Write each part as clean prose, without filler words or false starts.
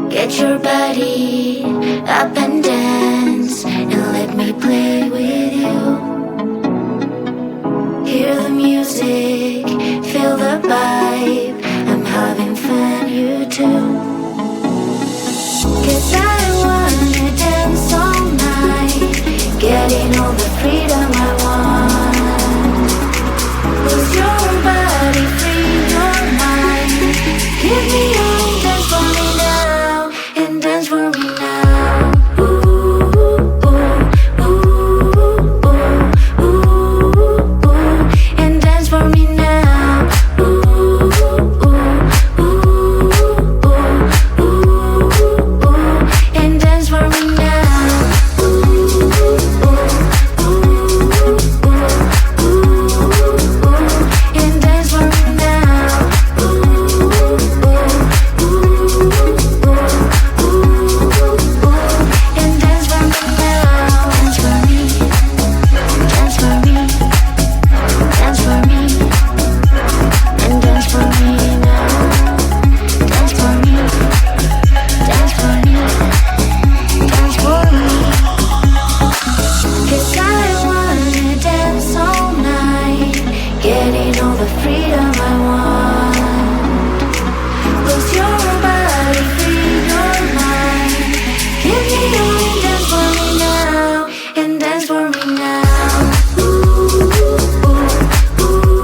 Get your body up and dance, and let me play with you. Hear the music, feel the vibe, I'm having fun, you too. 'Cause I wanna dance all night, getting all the freedom I want. Lose your body, free your mind. Give me all, dance for me now, and dance for me now. Ooh, ooh, ooh, ooh, ooh, ooh, and dance for me now. Ooh, ooh, ooh, ooh, ooh, and dance for me now. Ooh, ooh, ooh, ooh, ooh, and dance for me now. Ooh, ooh, ooh, ooh, and dance for me now. Dance for me, dance for me, dance for me, and dance for me now. Dance for me, dance for me, dance for me. 'Cause I wanna dance all night, getting all the freedom I want. Lose your body, free your mind. Give me all, dance for me now, and dance for me now. Ooh, ooh, ooh, ooh,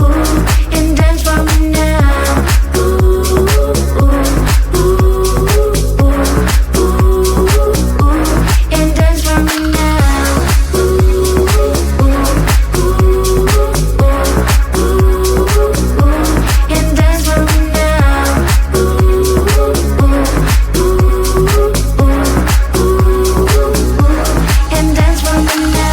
ooh, and dance for me now. Ooh, ooh, ooh, ooh, and dance for me now. Ooh, ooh, ooh, and dance for me now. Ooh, ooh, and dance for me now.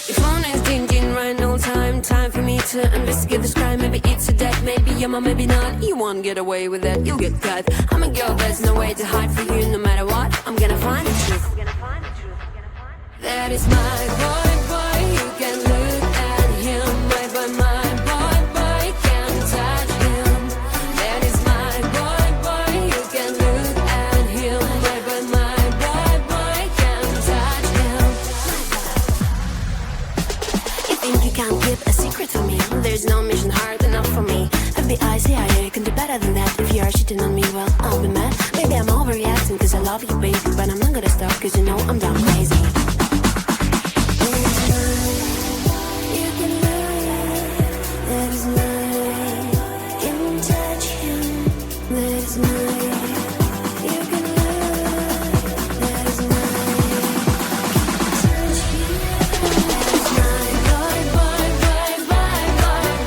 Your phone is ding right, no time for me to investigate this crime. Maybe it's a death, maybe yeah, maybe not. You won't get away with that, you'll get caught. I'm a girl, there's no way to hide for you. No matter what, I'm gonna find the truth. That is my boy, boy, you can look at him. My boy, can't touch him. That is my boy, you can look at him. My boy, can't touch him. You think you can't keep a secret from me? There's no mission hard enough for me. FBI, CIA can do better than that. If you are cheating on me, well, I'll be mad. Maybe I'm overreacting cause I love you, baby, but I'm not gonna stop cause you know I'm down crazy. You can lie, that is mine. You can touch him, that is mine. You can lie, that is mine. Touch him, that is my boy, that is my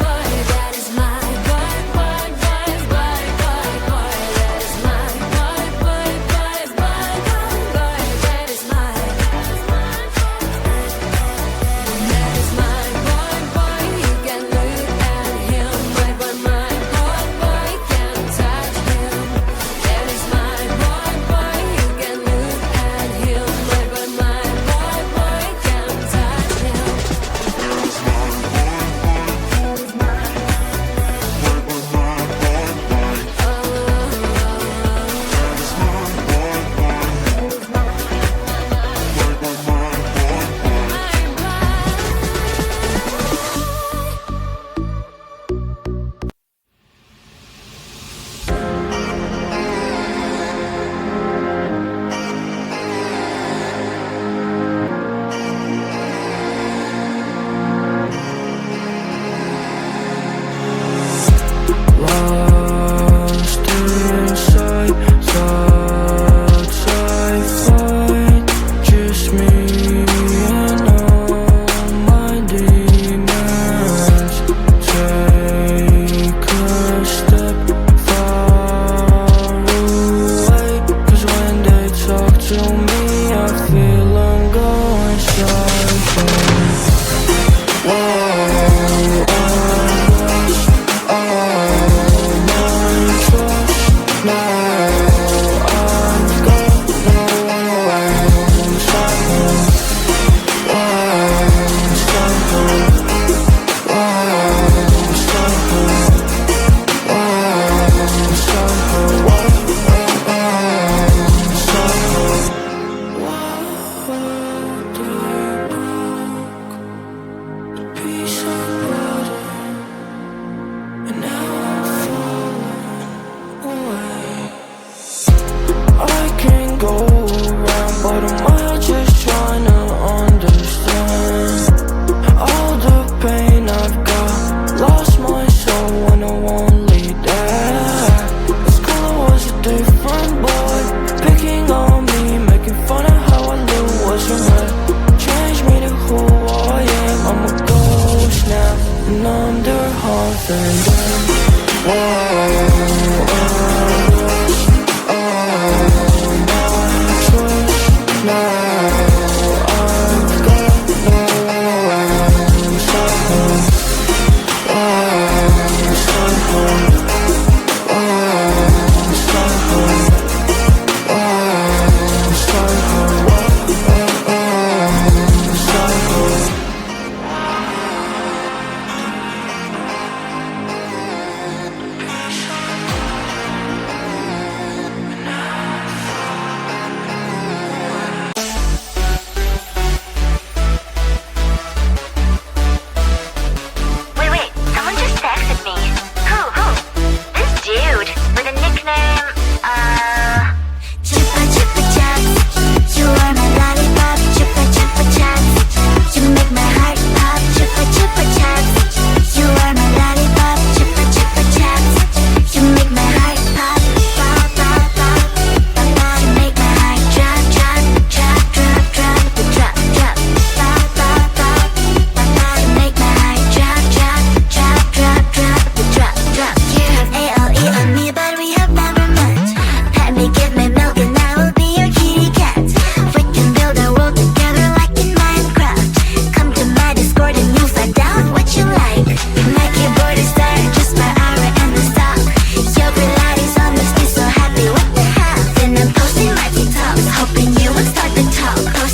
boy, that is my boy, that is my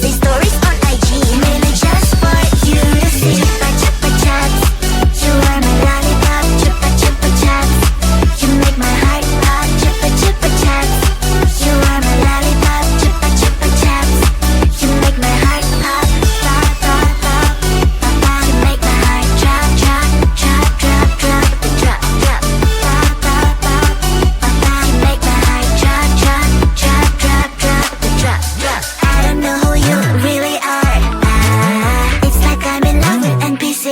birthday stories on IG, mainly just for you to see. Chupa chupa chaps, you are my lollipop. Chupa chupa chaps, you make my heart pop. Chupa chupa chaps, you are my lollipop. Chupa chupa chaps, you make my heart pop. Pop pop pop pop pop. You make my heart drop drop drop drop drop drop drop. Pop pop pop pop pop. You make my heart drop drop drop drop drop drop drop. I don't know who you really are. It's like I'm in love with NPC.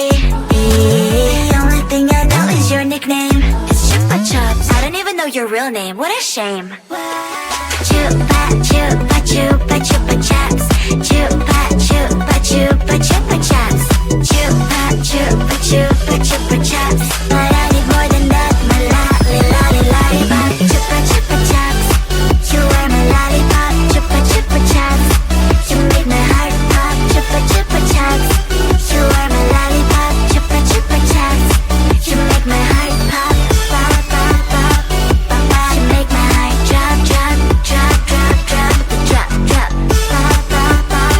The only thing I know is your nickname. It's Chupa Chups. I don't even know your real name. What a shame. Chupa chupa chupa chupa chaps. Chupa chupa chupa chupa chaps. Chupa chupa chupa chupa chaps. But I need more than that. My lollipop. Chupa chupa chaps, you are my lollipop. Chupa chupa chaps, you make my heart pop. Chupa chupa chaps, you are my lollipop. Chupa chupa chaps, you make my heart pop. Pop pop pop pop pop. You make my heart drop drop drop drop drop drop drop. Pop pop pop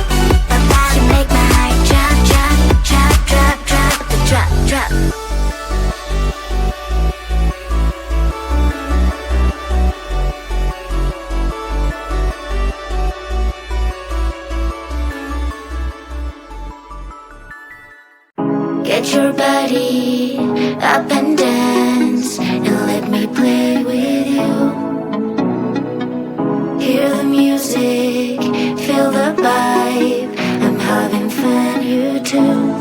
pop pop. You make my heart drop drop drop drop drop drop drop. Get your body up and dance, and let me play with you. Hear the music, feel the vibe. I'm having fun, you too.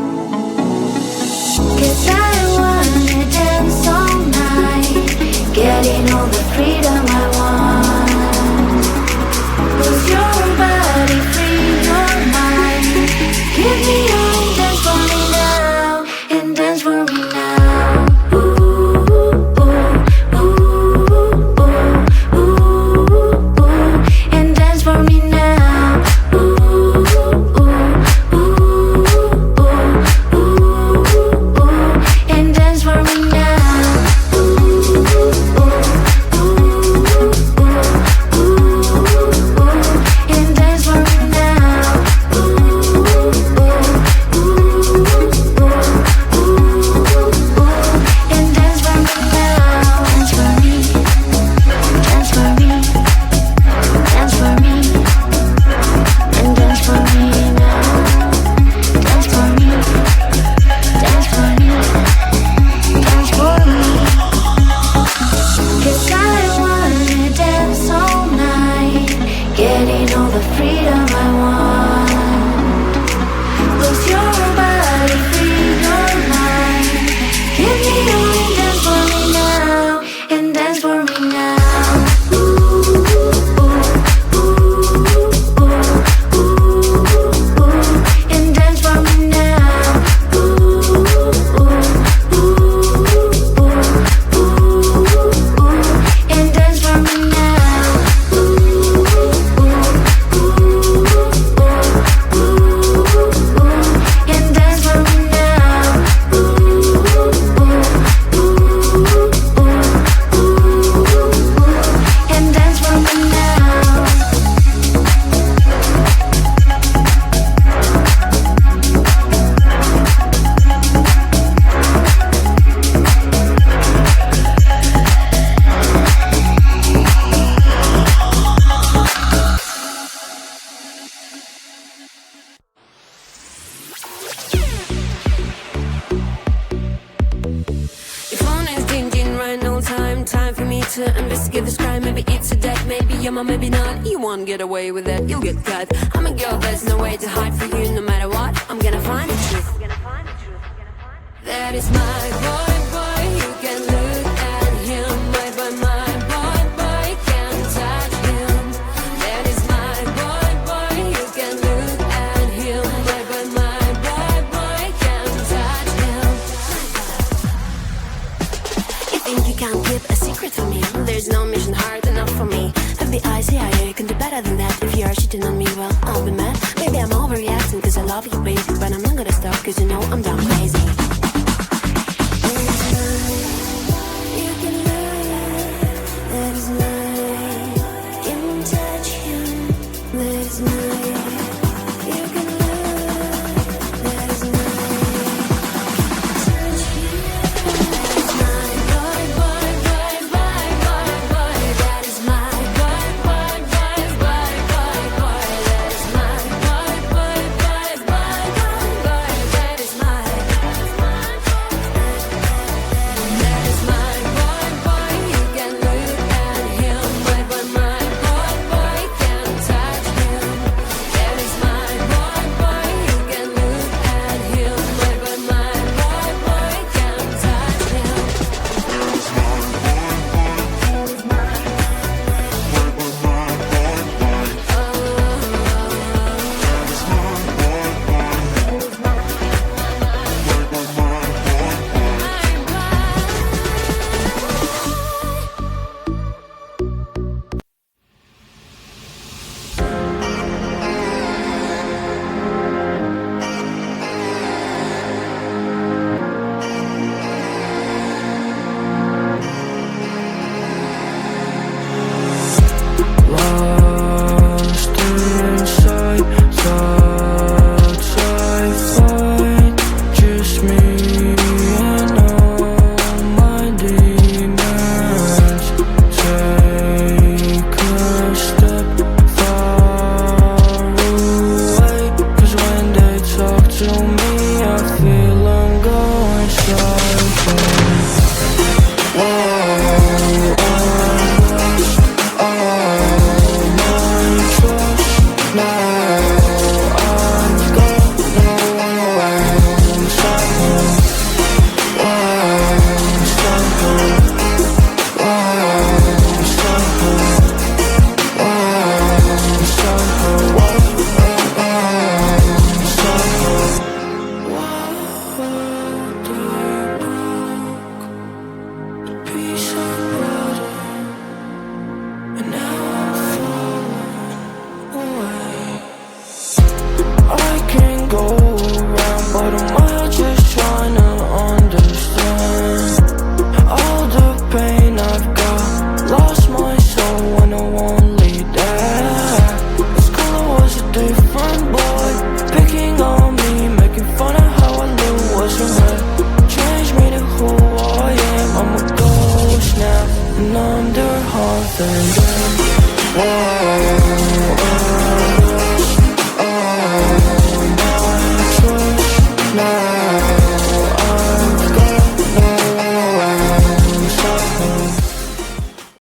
'Cause I wanna dance all night, getting all the freedom I want. Lose your body, free your mind. Give me all, dance for me now, and dance for me now. Ooh, ooh, ooh, ooh, ooh, ooh, and dance for me now. Ooh, ooh, ooh, ooh, ooh, ooh, and dance for me now. Ooh, ooh, ooh, ooh, ooh, and dance for me now. Ooh, ooh, ooh, ooh, and dance for me now. Dance for me, dance for me, dance for me, and dance for me now. Dance for me, dance for me, dance for me. 'Cause I wanna dance all night, getting all the freedom I want. Lose your body, free your mind. Give me all, dance for me now, and dance for me now. Ooh, ooh, ooh, ooh, ooh, and dance for me now. Ooh, ooh, ooh, ooh, ooh, and dance for me now. Ooh, ooh, ooh, ooh, and dance for me now. Ooh, ooh, ooh, and dance for me now. Your phone is dinging right, no time for me to investigate this crime. Maybe it's a death, maybe you're my, maybe not. You won't get away with that, you'll get caught. I'm a girl, there's no way to hide from you. No matter what, I'm gonna find the truth. That is my boy, you can look at him. My boy, can't touch him. That is my boy, you can look at him. My boy, can't touch him. You think you can't keep a secret from me? There's no mission hard enough for me. FBI, CIA can do better than that. If you are cheating on me, well, I'll be mad. Maybe I'm overreacting 'cause I love you, baby, but I'm not gonna stop 'cause you know I'm down crazy. You can look, that is mine. You can touch him, that is mine. go.